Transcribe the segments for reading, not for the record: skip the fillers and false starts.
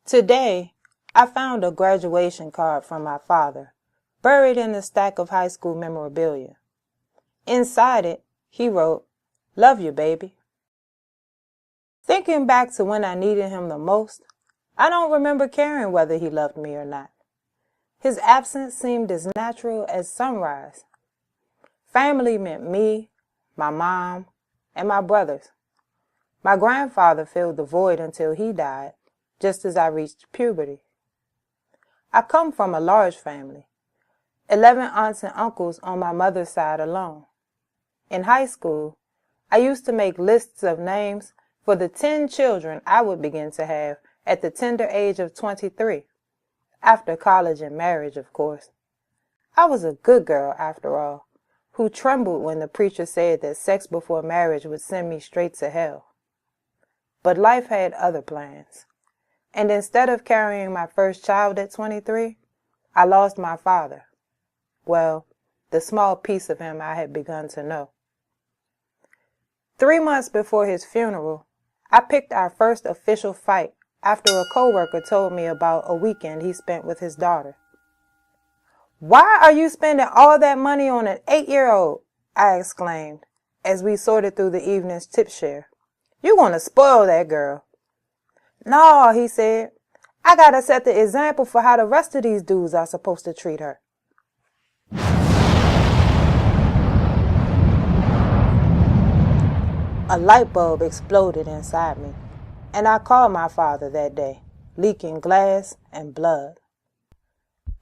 Today, I found a graduation card from my father, buried in a stack of high school memorabilia. Inside it, he wrote, "Love you, baby." Thinking back to when I needed him the most, I don't remember caring whether he loved me or not. His absence seemed as natural as sunrise. Family meant me, my mom, and my brothers. My grandfather filled the void until he died, just as I reached puberty. I come from a large family, 11 aunts and uncles on my mother's side alone. In high school, I used to make lists of names for the 10 children I would begin to have at the tender age of 23, after college and marriage, of course. I was a good girl, after all, who trembled when the preacher said that sex before marriage would send me straight to hell. But life had other plans. And instead of carrying my first child at 23, I lost my father. Well, the small piece of him I had begun to know. 3 months before his funeral, I picked our first official fight after a coworker told me about a weekend he spent with his daughter. "Why are you spending all that money on an 8-year-old?" I exclaimed as we sorted through the evening's tip share. "You're going to spoil that girl." "No," he said. "I gotta set the example for how the rest of these dudes are supposed to treat her." A light bulb exploded inside me, and I called my father that day, leaking glass and blood.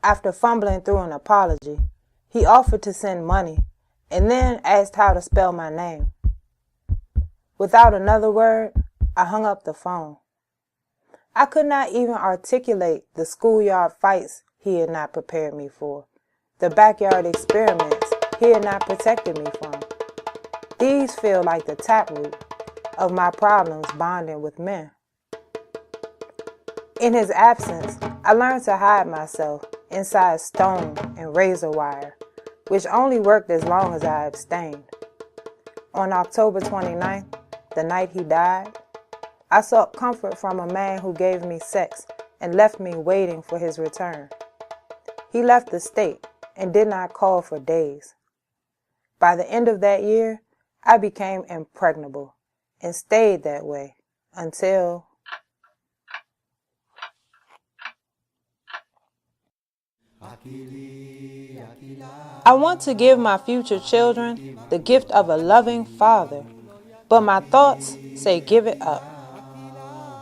After fumbling through an apology, he offered to send money and then asked how to spell my name. Without another word, I hung up the phone. I could not even articulate the schoolyard fights he had not prepared me for, the backyard experiments he had not protected me from. These feel like the taproot of my problems bonding with men. In his absence, I learned to hide myself inside stone and razor wire, which only worked as long as I abstained. On October 29th, the night he died, I sought comfort from a man who gave me sex and left me waiting for his return. He left the state and did not call for days. By the end of that year, I became impregnable and stayed that way until... I want to give my future children the gift of a loving father, but my thoughts say give it up.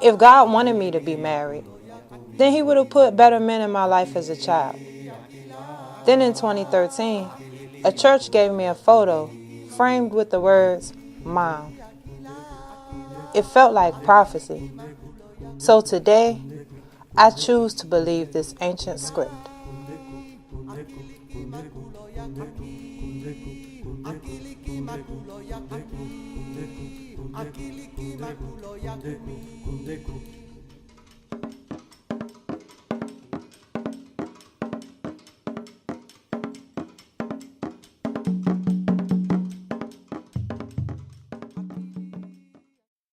If God wanted me to be married, then he would have put better men in my life as a child. Then in 2013, a church gave me a photo framed with the words, "Mom." It felt like prophecy. So today, I choose to believe this ancient script.